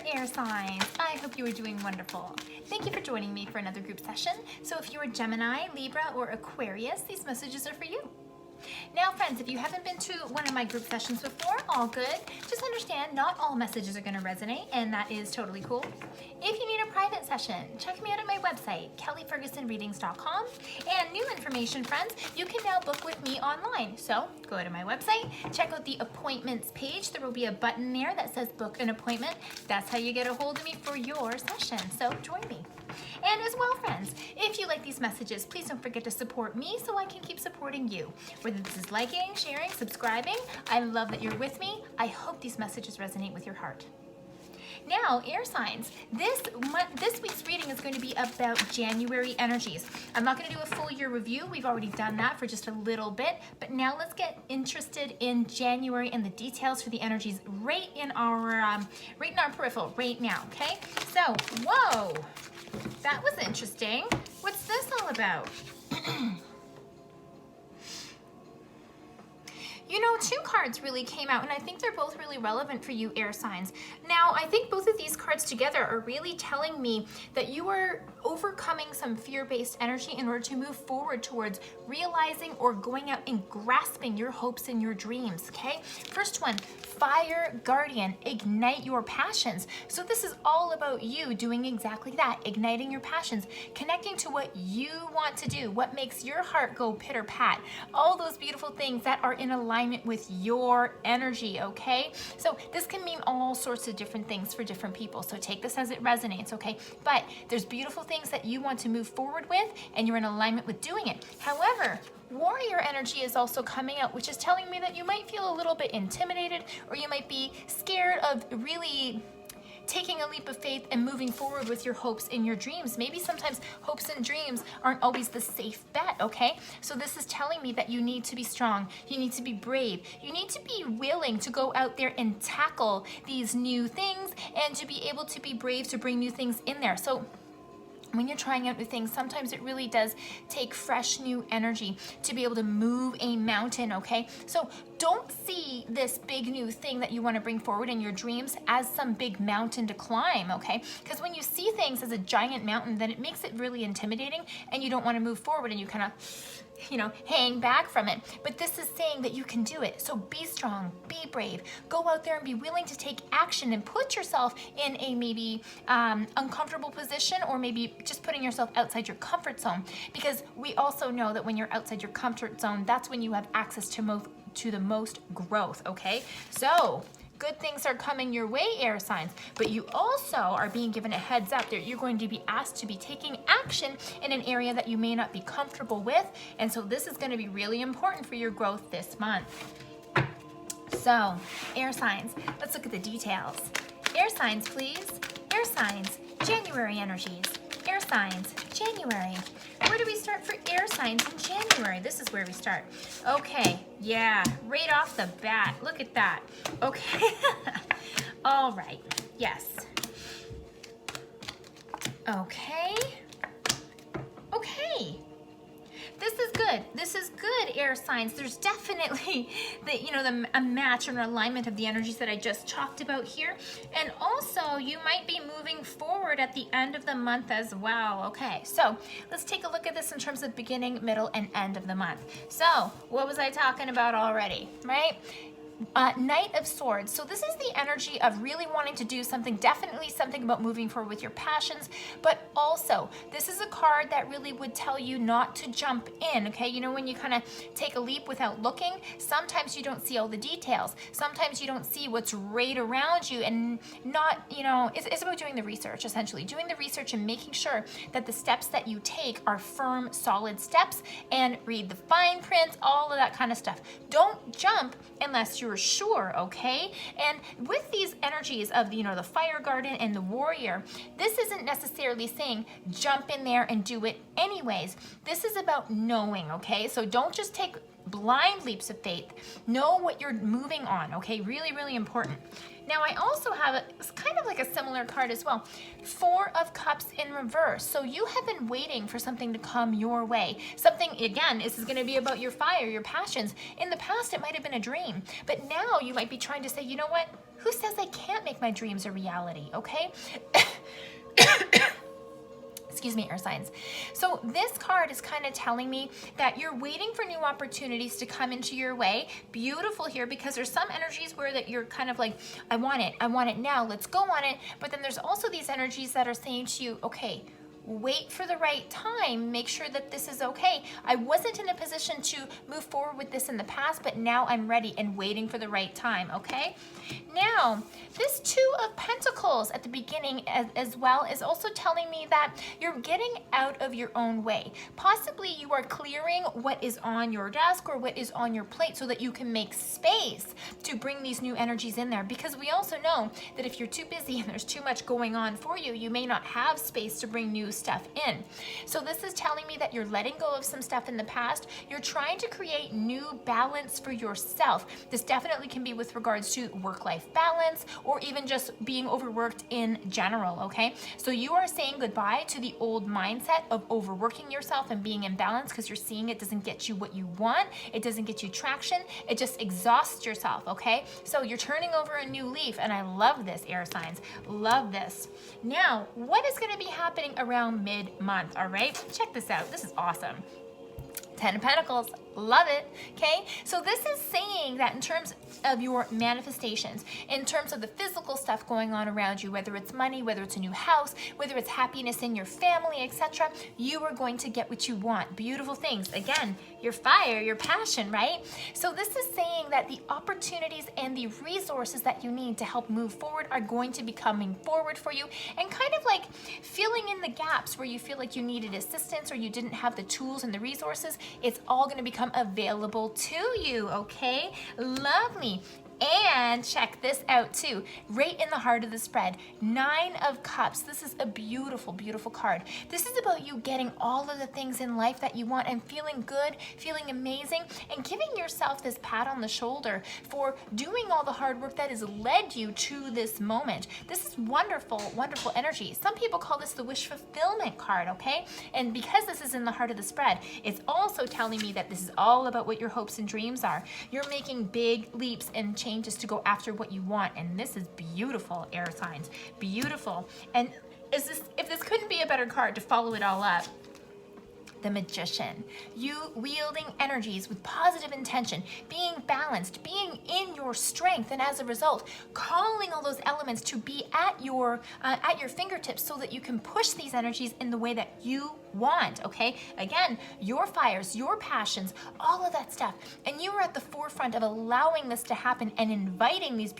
air signs. I hope you are doing wonderful. Thank you for joining me for another group session. So if you're a Gemini, Libra, or Aquarius, these messages are for you. Now friends, if you haven't been to one of my group sessions before, all good. Just understand not all messages are going to resonate, and that is totally cool. If you need a private session, check me out at my website, kellyfergusonreadings.com. And new information, friends, you can now book with me online. So go to my website, check out the appointments page. There will be a button there that says book an appointment. That's how you get a hold of me for your session. So join me. And as well, friends, if you like these messages, please don't forget to support me so I can keep supporting you. Whether this is liking, sharing, subscribing, I love that you're with me. I hope these messages resonate with your heart. Now, air signs, this week's reading is going to be about January energies. I'm not going to do a full year review. We've already done that for just a little bit. But now let's get interested in January and the details for the energies right in our peripheral right now, okay? So, whoa, that was interesting. What's this all about? You know, two cards really came out, and I think they're both really relevant for you air signs. Now, I think both of these cards together are really telling me that you are overcoming some fear-based energy in order to move forward towards realizing or going out and grasping your hopes and your dreams, okay? First one, Fire Guardian, ignite your passions. So this is all about you doing exactly that, igniting your passions, connecting to what you want to do, what makes your heart go pitter-pat, all those beautiful things that are in alignment with your energy, okay? So this can mean all sorts of different things for different people. So take this as it resonates, okay? But there's beautiful things that you want to move forward with, and you're in alignment with doing it. However, warrior energy is also coming out, which is telling me that you might feel a little bit intimidated, or you might be scared of really taking a leap of faith and moving forward with your hopes and your dreams. Maybe sometimes hopes and dreams aren't always the safe bet, okay? So this is telling me that you need to be strong, you need to be brave, you need to be willing to go out there and tackle these new things, and to be able to be brave to bring new things in there. So when you're trying out new things, sometimes it really does take fresh new energy to be able to move a mountain, okay? So don't see this big new thing that you want to bring forward in your dreams as some big mountain to climb, okay? Because when you see things as a giant mountain, then it makes it really intimidating, and you don't want to move forward, and you kind of, you know, hang back from it. But this is saying that you can do it. So be strong, be brave, go out there and be willing to take action and put yourself in a maybe uncomfortable position, or maybe just putting yourself outside your comfort zone. Because we also know that when you're outside your comfort zone, that's when you have access to the most growth, okay? So good things are coming your way, air signs, but you also are being given a heads up that you're going to be asked to be taking action in an area that you may not be comfortable with. And so this is going to be really important for your growth this month. So, air signs, let's look at the details. Air signs, please. Air signs, January energies. Air signs, January. Where do we start for air signs in January? This is where we start. Okay, yeah, right off the bat. Look at that. Okay. All right, yes. Okay. Okay. This is good. This is good, air signs. There's definitely a match or an alignment of the energies that I just talked about here. And also, you might be moving forward at the end of the month as well. Okay, so let's take a look at this in terms of beginning, middle, and end of the month. So, what was I talking about already, right? Knight of Swords. So this is the energy of really wanting to do something, definitely something about moving forward with your passions, but also this is a card that really would tell you not to jump in, okay? You know, when you kind of take a leap without looking, sometimes you don't see all the details. Sometimes you don't see what's right around you, and not, you know, it's about doing the research, essentially. Doing the research and making sure that the steps that you take are firm, solid steps, and read the fine print, all of that kind of stuff. Don't jump unless you're sure, okay? And with these energies of, you know, the Fire Guardian and the Warrior, this isn't necessarily saying jump in there and do it anyways. This is about knowing, okay? So don't just take blind leaps of faith. Know what you're moving on, okay? Really, really important. Now, I also have it's kind of like a similar card as well. 4 of Cups in reverse. So you have been waiting for something to come your way. Something, again, this is going to be about your fire, your passions. In the past, it might have been a dream. But now you might be trying to say, you know what? Who says I can't make my dreams a reality, okay? Excuse me, air signs. So this card is kind of telling me that you're waiting for new opportunities to come into your way. Beautiful here, because there's some energies where that you're kind of like, I want it now, let's go on it. But then there's also these energies that are saying to you, okay, wait for the right time, make sure that this is okay. I wasn't in a position to move forward with this in the past, but now I'm ready and waiting for the right time, okay? Now, this 2 of Pentacles at the beginning as well is also telling me that you're getting out of your own way. Possibly you are clearing what is on your desk or what is on your plate so that you can make space to bring these new energies in there, because we also know that if you're too busy and there's too much going on for you, you may not have space to bring new stuff in. So this is telling me that you're letting go of some stuff in the past. You're trying to create new balance for yourself. This definitely can be with regards to work-life balance or even just being overworked in general, okay? So you are saying goodbye to the old mindset of overworking yourself and being imbalanced, because you're seeing it doesn't get you what you want. It doesn't get you traction. It just exhausts yourself, okay? So you're turning over a new leaf, and I love this, air signs. Love this. Now, what is going to be happening around mid-month, all right? Check this out. This is awesome. 10 of Pentacles. Love it. Okay, so this is saying that in terms of your manifestations, in terms of the physical stuff going on around you, whether it's money, whether it's a new house, whether it's happiness in your family, etc., you are going to get what you want. Beautiful things. Again, your fire, your passion, right? So this is saying that the opportunities and the resources that you need to help move forward are going to be coming forward for you, and kind of like filling in the gaps where you feel like you needed assistance or you didn't have the tools and the resources. It's all going to become available to you, okay? Lovely. And check this out too, right in the heart of the spread, 9 of Cups. This is a beautiful, beautiful card. This is about you getting all of the things in life that you want and feeling good, feeling amazing, and giving yourself this pat on the shoulder for doing all the hard work that has led you to this moment. This is wonderful, wonderful energy. Some people call this the wish fulfillment card, okay? And because this is in the heart of the spread, it's also telling me that this is all about what your hopes and dreams are. You're making big leaps and changes to go after what you want, and this is beautiful, air signs. Beautiful. And if this couldn't be a better card to follow it all up, the Magician. You wielding energies with positive intention, being balanced, being in your strength, and as a result, calling all those elements to be at your fingertips so that you can push these energies in the way that you want, okay? Again, your fires, your passions, all of that stuff. And you are at the forefront of allowing this to happen and inviting these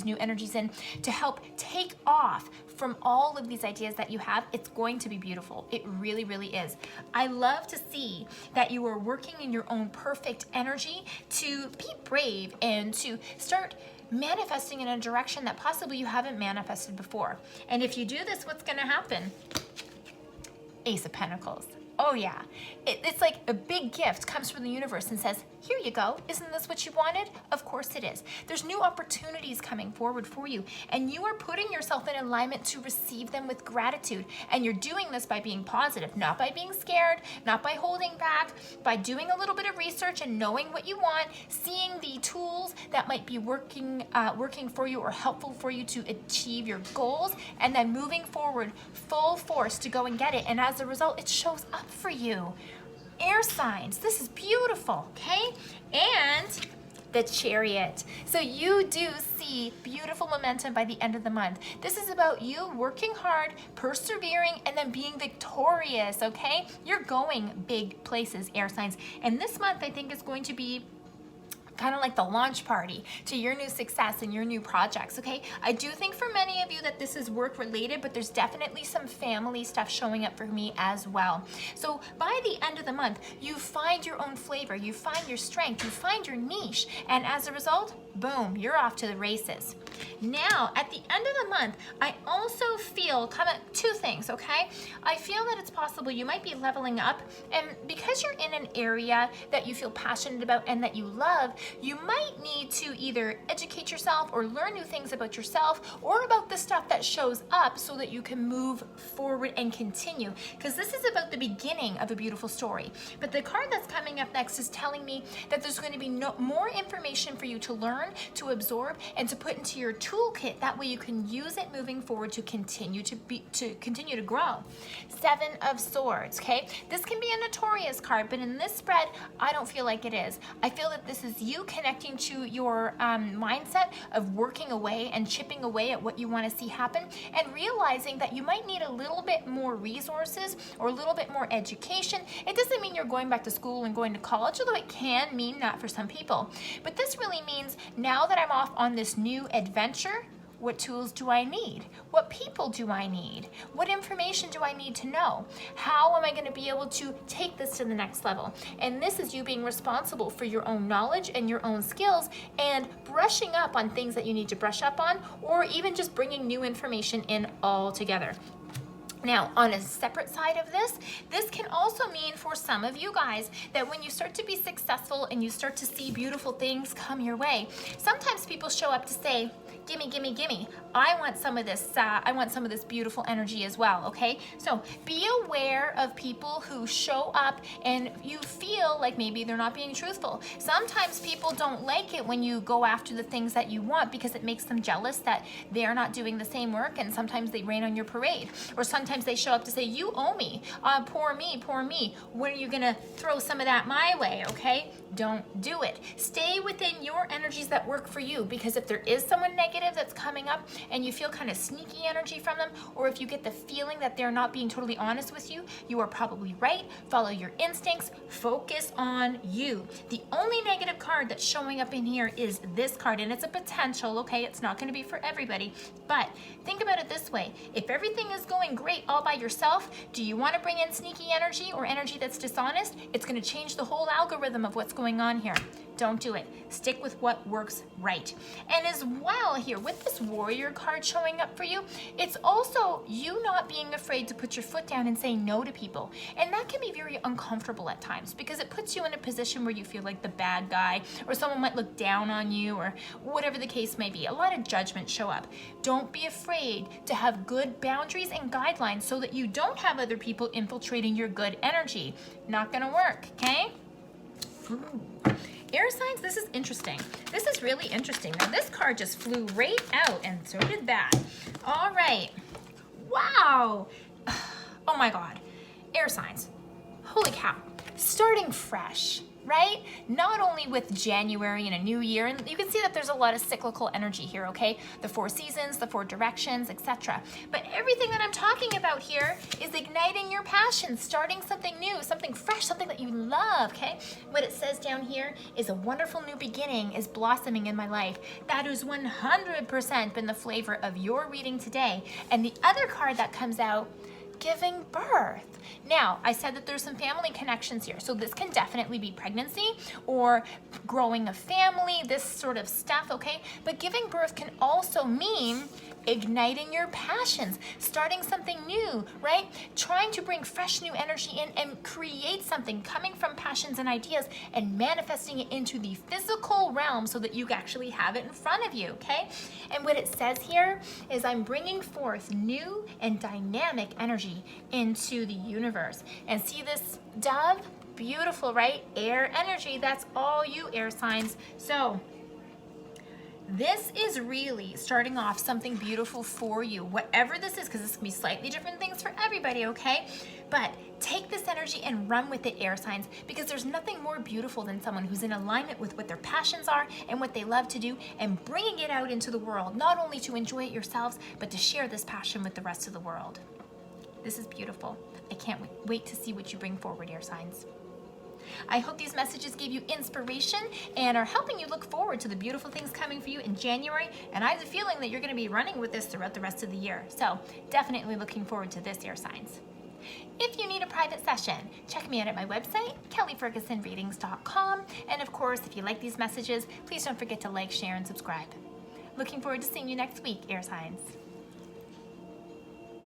new energies in to help take off from all of these ideas that you have. It's going to be beautiful. It really, really is. I love to see that you are working in your own perfect energy to be brave and to start manifesting in a direction that possibly you haven't manifested before. And if you do this, what's going to happen? Ace of Pentacles. Oh yeah, it's like a big gift comes from the universe and says, here you go, isn't this what you wanted? Of course it is. There's new opportunities coming forward for you, and you are putting yourself in alignment to receive them with gratitude. And you're doing this by being positive, not by being scared, not by holding back, by doing a little bit of research and knowing what you want, seeing the tools that might be working for you or helpful for you to achieve your goals, and then moving forward full force to go and get it. And as a result, it shows up for you. Air signs, this is beautiful, okay? And the Chariot. So you do see beautiful momentum by the end of the month. This is about you working hard, persevering, and then being victorious, okay? You're going big places, air signs. And this month, I think, is going to be kind of like the launch party to your new success and your new projects, okay? I do think for many of you that this is work related, but there's definitely some family stuff showing up for me as well. So by the end of the month, you find your own flavor, you find your strength, you find your niche, and as a result, boom, you're off to the races. Now, at the end of the month, I also feel two things, okay? I feel that it's possible you might be leveling up, and because you're in an area that you feel passionate about and that you love, you might need to either educate yourself or learn new things about yourself or about the stuff that shows up so that you can move forward and continue, because this is about the beginning of a beautiful story. But the card that's coming up next is telling me that there's going to be more information for you to learn, to absorb, and to put into your toolkit. That way you can use it moving forward to continue to grow. Seven of Swords, okay? This can be a notorious card, but in this spread, I don't feel like it is. I feel that this is you connecting to your mindset of working away and chipping away at what you want to see happen, and realizing that you might need a little bit more resources or a little bit more education. It doesn't mean you're going back to school and going to college, although it can mean that for some people. But this really means, now that I'm off on this new adventure, what tools do I need? What people do I need? What information do I need to know? How am I going to be able to take this to the next level? And this is you being responsible for your own knowledge and your own skills, and brushing up on things that you need to brush up on, or even just bringing new information in altogether. Now, on a separate side of this can also mean for some of you guys that when you start to be successful and you start to see beautiful things come your way, sometimes people show up to say, gimme, gimme, gimme. I want some of this beautiful energy as well, okay? So be aware of people who show up and you feel like maybe they're not being truthful. Sometimes people don't like it when you go after the things that you want, because it makes them jealous that they're not doing the same work, and sometimes they rain on your parade. Or sometimes they show up to say, you owe me, poor me, poor me. When are you gonna throw some of that my way, okay? Don't do it. Stay within your energies that work for you, because if there is someone negative that's coming up and you feel kind of sneaky energy from them, or if you get the feeling that they're not being totally honest with you, you are probably right. Follow your instincts, focus on you. The only negative card that's showing up in here is this card, and it's a potential, okay? It's not going to be for everybody, but think about it this way. If everything is going great all by yourself, do you want to bring in sneaky energy or energy that's dishonest? It's going to change the whole algorithm of what's going on here. Don't do it. Stick with what works right. And as well here, with this warrior card showing up for you, it's also you not being afraid to put your foot down and say no to people. And that can be very uncomfortable at times, because it puts you in a position where you feel like the bad guy, or someone might look down on you, or whatever the case may be. A lot of judgment show up. Don't be afraid to have good boundaries and guidelines so that you don't have other people infiltrating your good energy. Not gonna work, okay? Ooh. Air signs, this is interesting. This is really interesting. Now this card just flew right out, and so did that. All right. Wow. Oh my God. Air signs. Holy cow. Starting fresh, right? Not only with January and a new year, and you can see that there's a lot of cyclical energy here, okay? The 4 seasons, the 4 directions, etc. But everything that I'm talking about here is igniting your passion, starting something new, something fresh, something that you love, okay? What it says down here is a wonderful new beginning is blossoming in my life. That has 100% been the flavor of your reading today. And the other card that comes out, giving birth. Now, I said that there's some family connections here, so this can definitely be pregnancy or growing a family, this sort of stuff, okay? But giving birth can also mean igniting your passions, starting something new, right? Trying to bring fresh new energy in and create something coming from passions and ideas and manifesting it into the physical realm so that you actually have it in front of you, okay? And what it says here is I'm bringing forth new and dynamic energy into the universe. And see this dove? Beautiful, right? Air energy, that's all you air signs. So this is really starting off something beautiful for you, whatever this is, because this can be slightly different things for everybody, okay? But take this energy and run with it, air signs, because there's nothing more beautiful than someone who's in alignment with what their passions are and what they love to do, and bringing it out into the world, not only to enjoy it yourselves, but to share this passion with the rest of the world. This is beautiful. I can't wait to see what you bring forward, air signs. I hope these messages gave you inspiration and are helping you look forward to the beautiful things coming for you in January. And I have a feeling that you're going to be running with this throughout the rest of the year. So definitely looking forward to this, air signs. If you need a private session, check me out at my website, kellyfergusonreadings.com. And of course, if you like these messages, please don't forget to like, share, and subscribe. Looking forward to seeing you next week, air signs.